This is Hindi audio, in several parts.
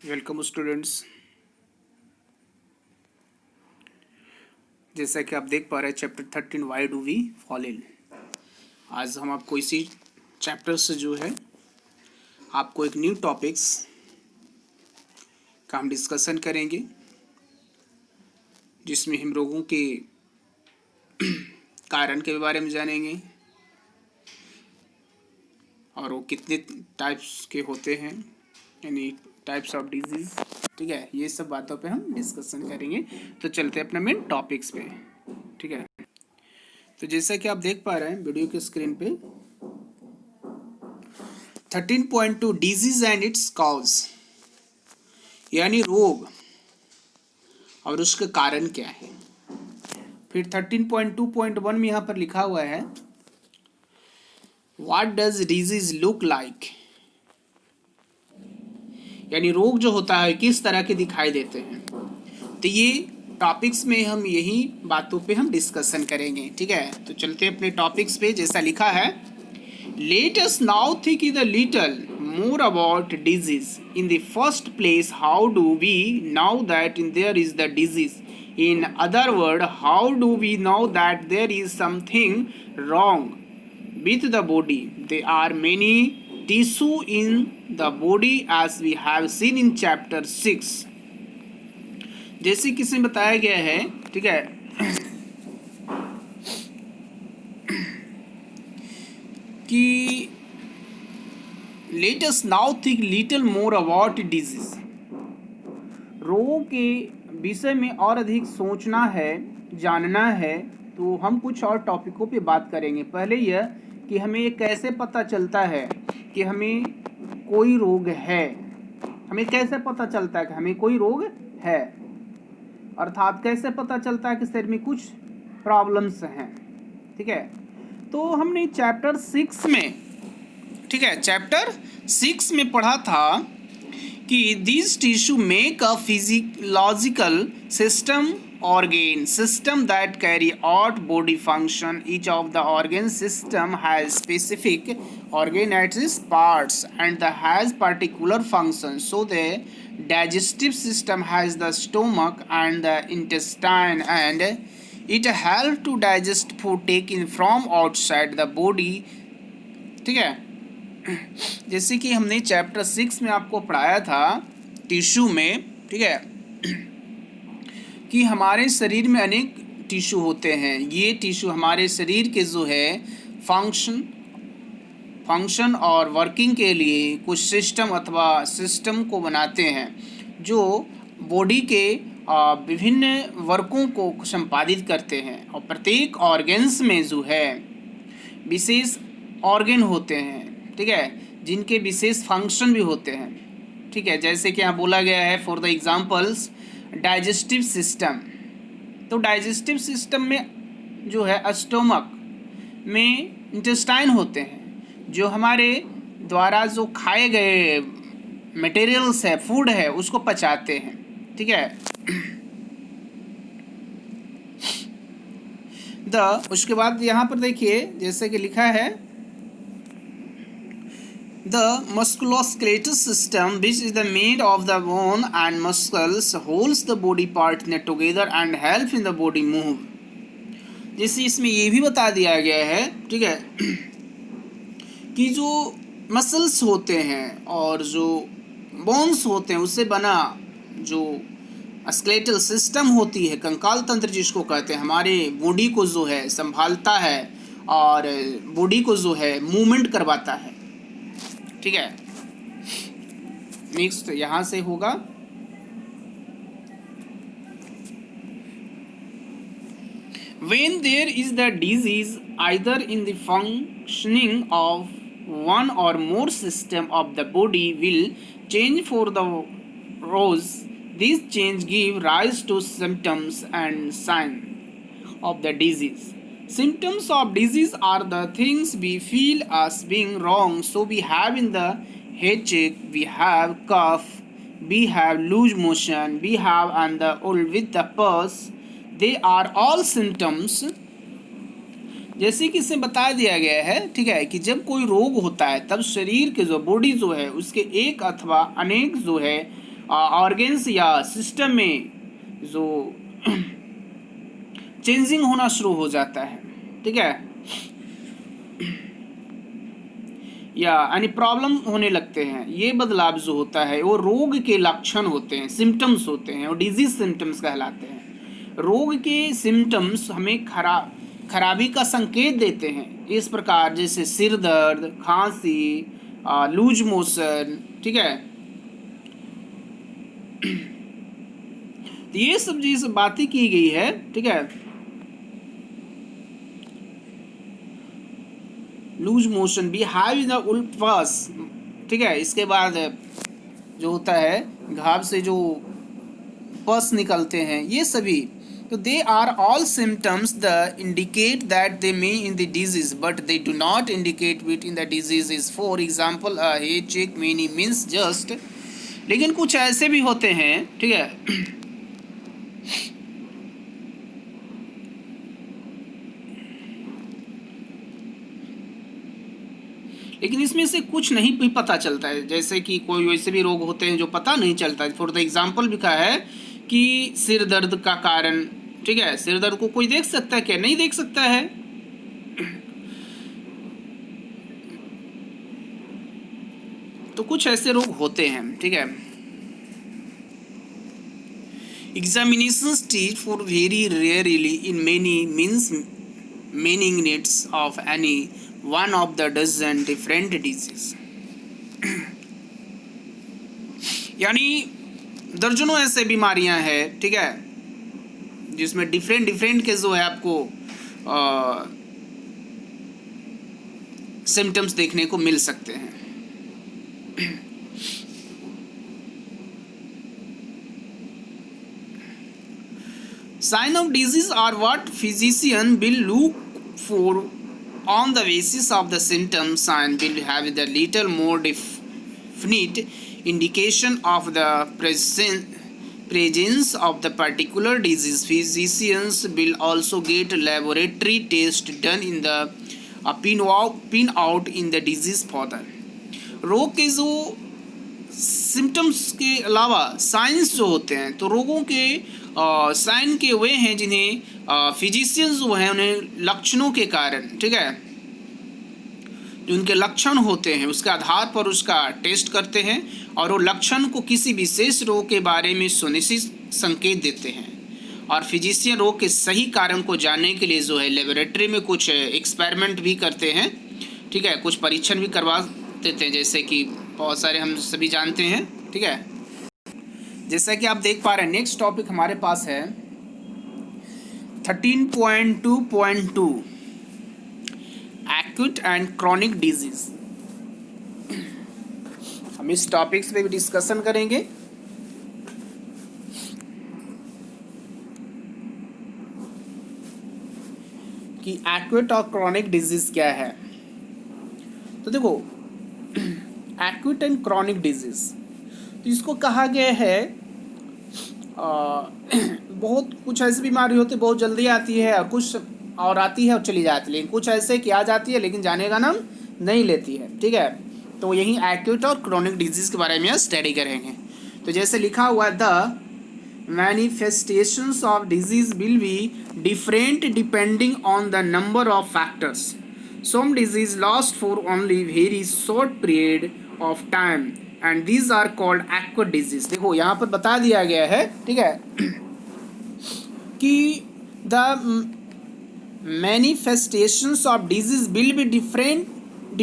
Welcome students. जैसा कि आप देख पा रहे हैं chapter 13 why do we fall in. आज हम आपको इसी चैप्टर से जो है आपको एक न्यू टॉपिक्स का हम डिस्कशन करेंगे, जिसमें हम रोगों के कारण के बारे में जानेंगे और वो कितने टाइप्स के होते हैं, यानी टाइप्स ऑफ डिजीज। ठीक है, ये सब बातों पे हम डिस्कशन करेंगे। तो चलते हैं अपने मेन टॉपिक्स पे। ठीक है, तो जैसा कि आप देख पा रहे हैं वीडियो के स्क्रीन पे 13.2 डिजीज एंड इट्स कॉज, यानी रोग और उसके कारण क्या है। फिर 13.2.1 में यहाँ पर लिखा हुआ है what does disease look like, यानी रोग जो होता है किस तरह के दिखाई देते हैं। तो ये टॉपिक्स में हम यही बातों पे हम डिस्कशन करेंगे। ठीक है, तो चलते हैं अपने टॉपिक्स पे। जैसा लिखा है, let us now think a little more about disease. In the first place, how do we know that there is the disease? In other words, how do we know that there is something wrong with the body? There are many tissue in the body as we have seen in chapter 6. जैसे कि इसमें बताया गया है, ठीक है, कि let us now think little more about disease. रोगों के विषय में और अधिक सोचना है, जानना है, तो हम कुछ और टॉपिकों पे बात करेंगे। पहले यह कि हमें ये कैसे पता चलता है कि हमें कोई रोग है। हमें कैसे पता चलता है कि हमें कोई रोग है, अर्थात कैसे पता चलता है कि शरीर में कुछ प्रॉब्लम्स हैं। ठीक है, तो हमने चैप्टर 6 में, ठीक है, चैप्टर 6 में पढ़ा था कि this tissue make a physiological system organ system that carry out body function. Each of the organ system has specific organ at its parts and has particular functions. So the digestive system has the stomach and the intestine, and it helps to digest food taken from outside the body. ठीक है, जैसे कि हमने चैप्टर 6 में आपको पढ़ाया था टिश्यू में, ठीक है, कि हमारे शरीर में अनेक टिश्यू होते हैं। ये टिश्यू हमारे शरीर के जो है फंक्शन और वर्किंग के लिए कुछ सिस्टम अथवा सिस्टम को बनाते हैं, जो बॉडी के विभिन्न वर्कों को संपादित करते हैं। और प्रत्येक ऑर्गन्स में जो है विशेष ऑर्गन होते हैं, ठीक है, जिनके विशेष फंक्शन भी होते हैं। ठीक है, जैसे कि यहाँ बोला गया है for the examples digestive system. तो डाइजेस्टिव सिस्टम में जो है स्टोमक में इंटेस्टाइन होते हैं, जो हमारे द्वारा जो खाए गए मटेरियल्स है, फूड है, उसको पचाते हैं। ठीक है, उसके बाद यहाँ पर देखिए जैसे कि लिखा है the musculoskeletal system, which is the made of the bone and muscles, holds the body part together and help in the body move. जैसे इसमें ये भी बता दिया गया है, ठीक है, कि जो मसल्स होते हैं और जो बोन्स होते हैं उससे बना जो स्केलेटल सिस्टम होती है, कंकाल तंत्र जिसको कहते हैं, हमारे बॉडी को जो है संभालता है और बॉडी को जो है मूवमेंट करवाता है। ठीक है, नेक्स्ट यहां से होगा when there is the disease either in the functioning of one or more system of the body will change for the rose. This change give rise to symptoms and signs of the disease. Symptoms of disease are the things we feel as being wrong. So we have in the headache, we have cough, we have loose motion, we have and the old with the pulse. They are all symptoms. जैसे कि इसमें बता दिया गया है, ठीक है, कि जब कोई रोग होता है तब शरीर के जो बॉडी जो है उसके एक अथवा अनेक जो है ऑर्गेन्स या सिस्टम में जो चेंजिंग होना शुरू हो जाता है, ठीक है, या यानी प्रॉब्लम होने लगते हैं। ये बदलाव जो होता है वो रोग के लक्षण होते हैं, सिम्टम्स होते हैं, और डिजीज सिम्टम्स कहलाते हैं। रोग के सिम्टम्स हमें खराबी का संकेत देते हैं, इस प्रकार जैसे सिर दर्द, खांसी, लूज मोशन, ठीक है। तो ये सब चीज बातें की गई है, ठीक है। लूज मोशन भी हाई द उल्फास, ठीक है। इसके बाद जो होता है घाव से जो पस निकलते हैं, ये सभी, तो they are all symptoms the indicate that they may in the disease but they do not indicate what in the disease is. For example a headache many means just, लेकिन कुछ ऐसे भी होते हैं, ठीक है, लेकिन इसमें से कुछ नहीं भी पता चलता है। जैसे कि कोई वैसे भी रोग होते हैं जो पता नहीं चलता है। फॉर द एग्जाम्पल लिखा है कि सिर दर्द का कारण, ठीक है, सिर दर्द को कोई देख सकता है क्या? नहीं देख सकता है। तो कुछ ऐसे रोग होते हैं, ठीक है। Examination stage for very rarely in many means meaning needs of any one of the dozen different disease। यानी दर्जनों ऐसे बीमारियां हैं, ठीक है, जिसमें डिफरेंट डिफरेंट के जो है आपको सिम्टम्स देखने को मिल सकते हैं। Sign of disease are what physician will look for on the basis of the symptoms and will have the little more definite indication of the presence of the particular disease. Physicians will also get laboratory tests done in the pin out in the disease further। रोग के जो सिम्टम्स के अलावा साइंस जो होते हैं, तो रोगों के साइन के वे हैं जिन्हें फिजिशियंस जो हैं उन्हें लक्षणों के कारण, ठीक है, जो उनके लक्षण होते हैं उसके आधार पर उसका टेस्ट करते हैं और वो लक्षण को किसी विशेष रोग के बारे में सुनिश्चित संकेत देते हैं। और फिजिशियन रोग के सही कारण को जानने के लिए जो है लेबोरेटरी में कुछ एक्सपेरिमेंट भी करते हैं, ठीक है, कुछ परीक्षण भी करवा देते हैं, जैसे कि बहुत सारे हम सभी जानते हैं, ठीक है। जैसा कि आप देख पा रहे हैं, नेक्स्ट टॉपिक हमारे पास है 13.2.2 एक्यूट एंड क्रॉनिक डिजीज। हम इस टॉपिक्स पे भी डिस्कशन करेंगे। कि एक्यूट और क्रॉनिक डिजीज क्या है। तो देखो, एक्यूट एंड क्रॉनिक डिजीज, तो इसको कहा गया है बहुत कुछ ऐसी बीमारी होती है बहुत जल्दी आती है, और कुछ और आती है और चली जाती है, लेकिन कुछ ऐसे कि आ जाती है लेकिन जाने का नाम नहीं लेती है, ठीक है। तो यही एक्यूट और क्रॉनिक डिजीज के बारे में स्टडी करेंगे। तो जैसे लिखा हुआ है, the manifestations of disease will be different depending on the number of factors. Some disease last for only very short period of time and these are called acute disease। देखो यहाँ पर बता दिया गया है, ठीक है, कि the manifestations of disease will be different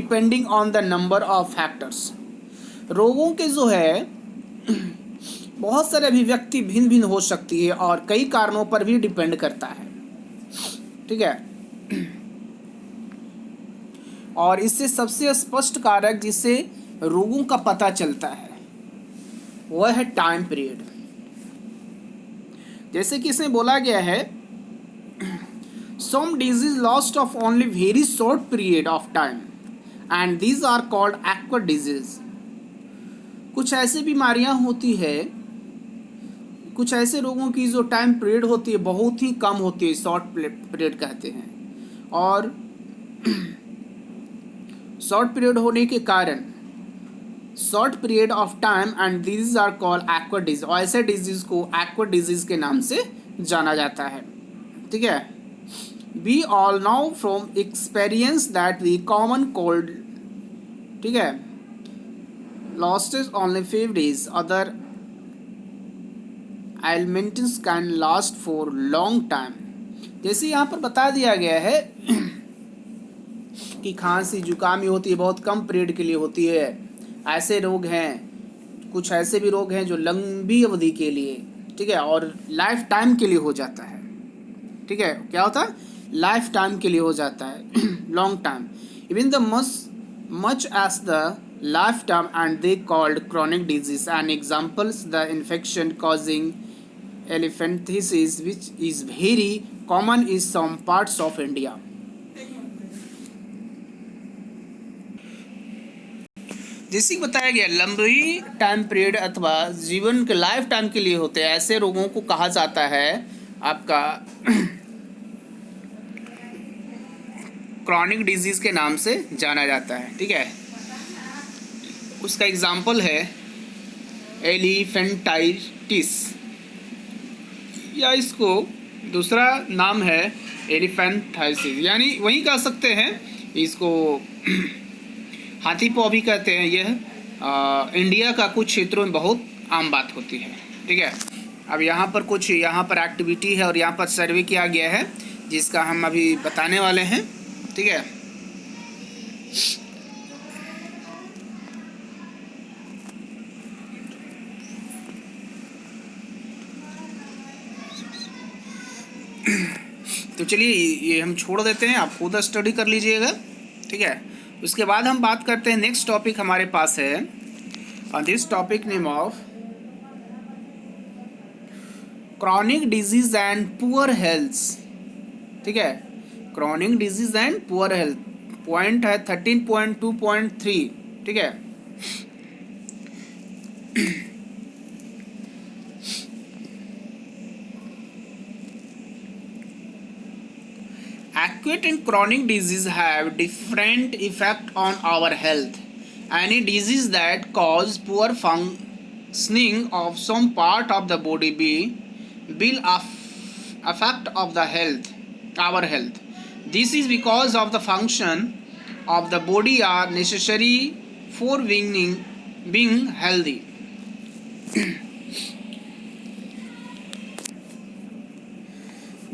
depending on the number of factors। रोगों के जो है बहुत सारे अभिव्यक्ति भिन्न भिन्न हो सकती है और कई कारणों पर भी डिपेंड करता है, ठीक है। और इससे सबसे स्पष्ट कारक जिससे रोगों का पता चलता है वह है टाइम पीरियड। जैसे कि इसमें बोला गया है, some disease last of only very short period of time and these are called acute disease। कुछ ऐसी बीमारियां होती है, कुछ ऐसे रोगों की जो टाइम पीरियड होती है बहुत ही कम होती है, शॉर्ट पीरियड कहते हैं। और शॉर्ट पीरियड होने के कारण short period of time and disease are called acquired disease, और ऐसे डिजीज को एक्वायर्ड डिजीज के नाम से जाना जाता है। ठीक है, we all now from experience that we common cold, ठीक है, lasts only 5 days, other ailments can last for long time. जैसे यहाँ पर बता दिया गया है कि खांसी जुकामी होती है, बहुत कम पीरियड के लिए होती है। ऐसे रोग हैं, कुछ ऐसे भी रोग हैं जो लंबी अवधि के लिए, ठीक है, और लाइफ टाइम के लिए हो जाता है। ठीक है, क्या होता है, लाइफ टाइम के लिए हो जाता है, long time, even the much as the life time, and they called chronic disease and examples the infection causing elephantiasis which is very common in some parts of India। जैसे बताया गया, लंबी टाइम पीरियड अथवा जीवन के लाइफ टाइम के लिए होते हैं, ऐसे रोगों को कहा जाता है आपका क्रॉनिक डिजीज के नाम से जाना जाता है। ठीक है, उसका एग्जाम्पल है एलिफेंटाइटिस, या इसको दूसरा नाम है एलिफेंटाइटिस, यानी वही कह सकते हैं इसको हाथी पाँव भी कहते हैं। यह इंडिया का कुछ क्षेत्रों में बहुत आम बात होती है। ठीक है, अब यहाँ पर कुछ एक्टिविटी है और यहाँ पर सर्वे किया गया है जिसका हम अभी बताने वाले हैं। ठीक है, तो चलिए ये हम छोड़ देते हैं, आप खुद स्टडी कर लीजिएगा। ठीक है, उसके बाद हम बात करते हैं, नेक्स्ट टॉपिक हमारे पास है, और this topic name of chronic disease and poor health. ठीक है, chronic disease and poor health, point है 13.2.3। ठीक है, acute and chronic disease have different effect on our health. Any disease that cause poor functioning of some part of the body will affect of the health, our health. This is because of the function of the body are necessary for being healthy.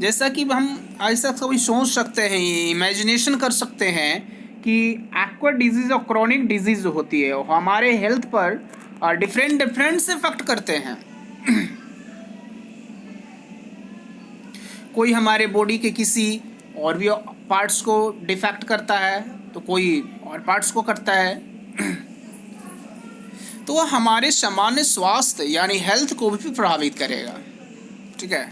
जैसा कि हम ऐसा कभी सोच सकते हैं, इमेजिनेशन कर सकते हैं कि एक्वायर्ड डिजीज़ और क्रॉनिक डिजीज़ जो होती है वो हमारे हेल्थ पर डिफरेंट से इफेक्ट करते हैं। कोई हमारे बॉडी के किसी और भी पार्ट्स को डिफेक्ट करता है, तो कोई और पार्ट्स को करता है, तो वह हमारे सामान्य स्वास्थ्य यानी हेल्थ को भी प्रभावित करेगा। ठीक है,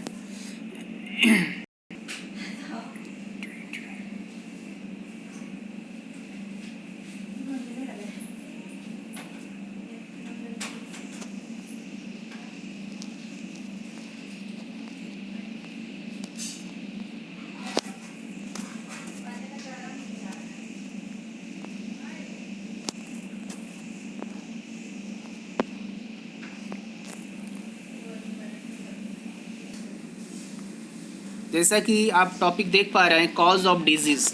जैसा कि आप टॉपिक देख पा रहे हैं, कॉज ऑफ डिजीज।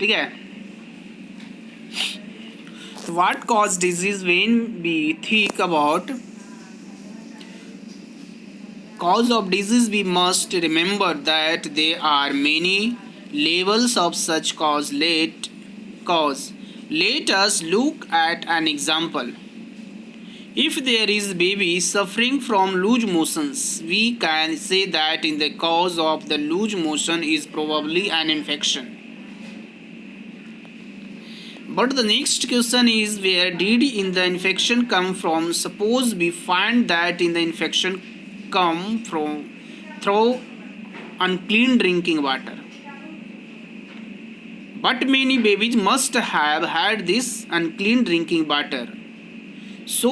ठीक है, what cause disease, when we think about cause of disease we must remember that there are many levels of such cause. Let us look at an example. If there is baby suffering from loose motions, we can say that in the cause of the loose motion is probably an infection. But the next question is, where did in the infection come from? Suppose we find that in the infection come from through unclean drinking water, but many babies must have had this unclean drinking water. So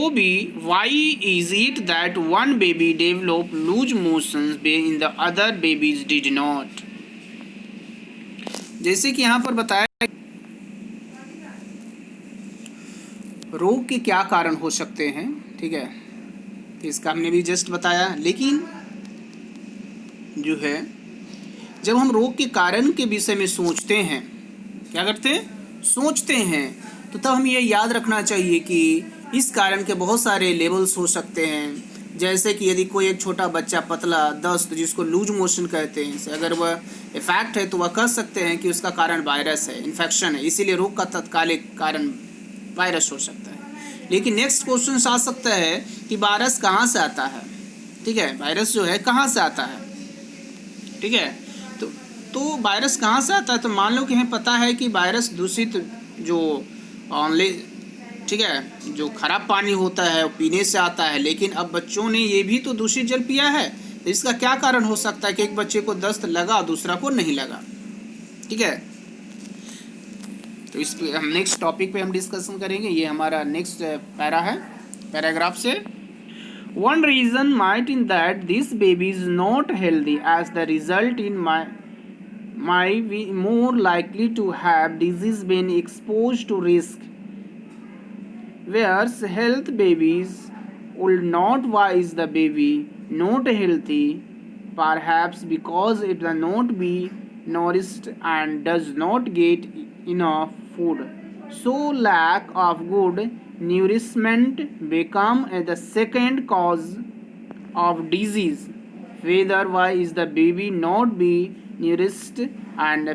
why is it that one baby developed loose motions and the other babies did not? जैसे कि यहाँ पर बताया रोग के क्या कारण हो सकते हैं, ठीक है, तो इसका हमने भी जस्ट बताया। लेकिन जो है जब हम रोग के कारण के विषय में सोचते हैं, क्या करते हैं, सोचते हैं, तो तब हमें ये याद रखना चाहिए कि इस कारण के बहुत सारे लेवल्स हो सकते हैं। जैसे कि यदि कोई एक छोटा बच्चा पतला दस्त जिसको लूज मोशन कहते हैं, अगर वह इफेक्ट है तो वह कह सकते हैं कि उसका कारण वायरस है, इन्फेक्शन है, इसीलिए रोग का तत्कालिक कारण वायरस हो सकता है। लेकिन नेक्स्ट क्वेश्चन आ सकता है कि वायरस कहाँ से आता है, ठीक है, वायरस जो है कहाँ से आता है, ठीक है, तो वायरस कहाँ से आता है। तो मान लो कि हमें पता है कि वायरस दूषित जो ठीक है, जो खराब पानी होता है वो पीने से आता है। लेकिन अब बच्चों ने ये भी तो दूषित जल पिया है, तो इसका क्या कारण हो सकता है कि एक बच्चे को दस्त लगा दूसरा को नहीं लगा, ठीक है। तो इस पे हम नेक्स्ट टॉपिक पे हम डिस्कशन करेंगे। ये हमारा नेक्स्ट पैरा है, पैराग्राफ से। One reason might in that this baby is not healthy as the result in might be more likely to have disease when exposed to risk, whereas health babies will not. Why is the baby not healthy? Perhaps because it does not be nourished and does not get enough food. So lack of good nourishment become the second cause of disease. Whether why is the baby not be nourished and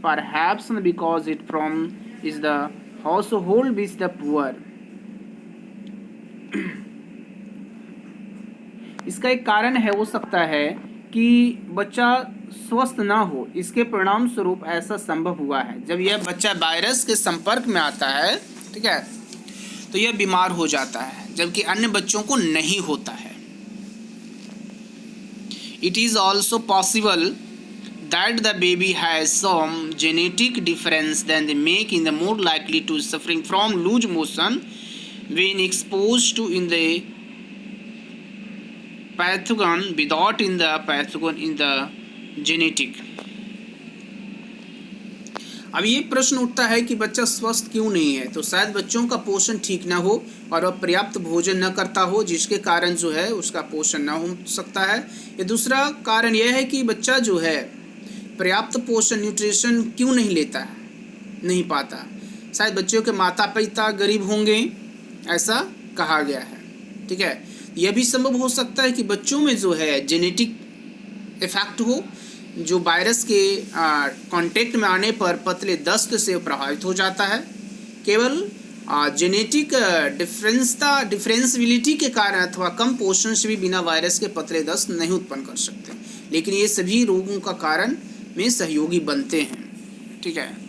perhaps because it from is the household with the poor. इसका एक कारण है हो सकता है कि बच्चा स्वस्थ ना हो, इसके परिणाम स्वरूप ऐसा संभव हुआ है। जब यह बच्चा वायरस के संपर्क में आता है, ठीक है, तो यह बीमार हो जाता है, जबकि अन्य बच्चों को नहीं होता है। It is also possible that the baby has some genetic difference that they make in the more likely to suffering from loose motion when exposed to in the pathogen without in the pathogen in the genetic. अब ये प्रश्न उठता है कि बच्चा स्वस्थ क्यों नहीं है। तो शायद बच्चों का पोषण ठीक ना हो और वह पर्याप्त भोजन न करता हो, जिसके कारण जो है उसका पोषण ना हो सकता है। ये दूसरा कारण यह है कि बच्चा जो है पर्याप्त पोषण न्यूट्रिशन क्यों नहीं लेता है, नहीं पाता। शायद बच्चों के माता पिता गरीब होंगे, ऐसा कहा गया है, ठीक है। यह भी संभव हो सकता है कि बच्चों में जो है जेनेटिक इफेक्ट हो, जो वायरस के कांटेक्ट में आने पर पतले दस्त से प्रभावित हो जाता है। केवल जेनेटिक डिफरेंसिबिलिटी के कारण अथवा कम पोषण से भी बिना वायरस के पतले दस्त नहीं उत्पन्न कर सकते, लेकिन ये सभी रोगों का कारण में सहयोगी बनते हैं, ठीक है।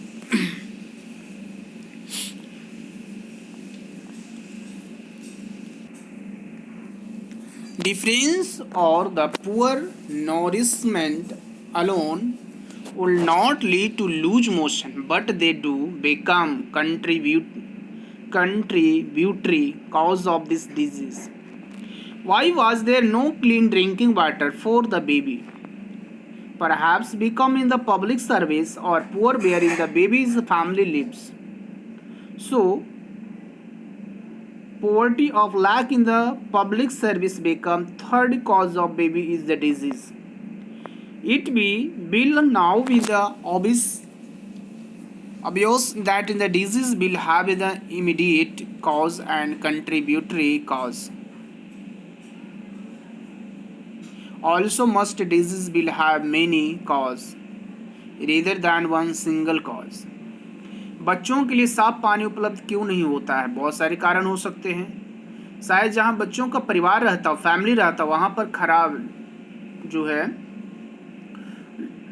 Difference or the poor nourishment alone will not lead to loose motion, but they do become contributory cause of this disease. Why was there no clean drinking water for the baby? Perhaps becoming the public service or poor wherein the baby's family lives. So poverty of lack in the public service become third cause of baby is the disease. It will now be the obvious that in the disease will have the immediate cause and contributory cause. Also must disease will have many cause rather than one single cause. बच्चों के लिए साफ पानी उपलब्ध क्यों नहीं होता है? बहुत सारे कारण हो सकते हैं। शायद जहाँ बच्चों का परिवार रहता हो, फैमिली रहता हो, वहाँ पर खराब जो है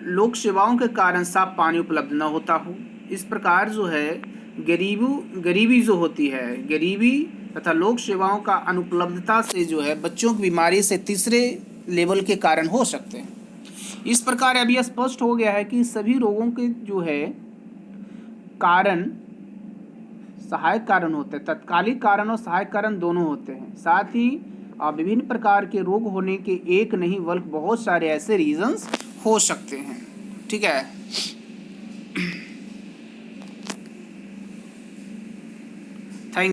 लोक सेवाओं के कारण साफ पानी उपलब्ध न होता हो। इस प्रकार जो है गरीबी जो होती है, गरीबी तथा लोक सेवाओं का अनुपलब्धता से जो है बच्चों की बीमारी से तीसरे लेवल के कारण हो सकते हैं। इस प्रकार अभी स्पष्ट हो गया है कि सभी रोगों के जो है कारण सहायक कारण होते हैं, तत्कालिक कारण और सहायक कारण दोनों होते हैं। साथ ही विभिन्न प्रकार के रोग होने के एक नहीं बल्कि बहुत सारे ऐसे रीजंस हो सकते हैं, ठीक है।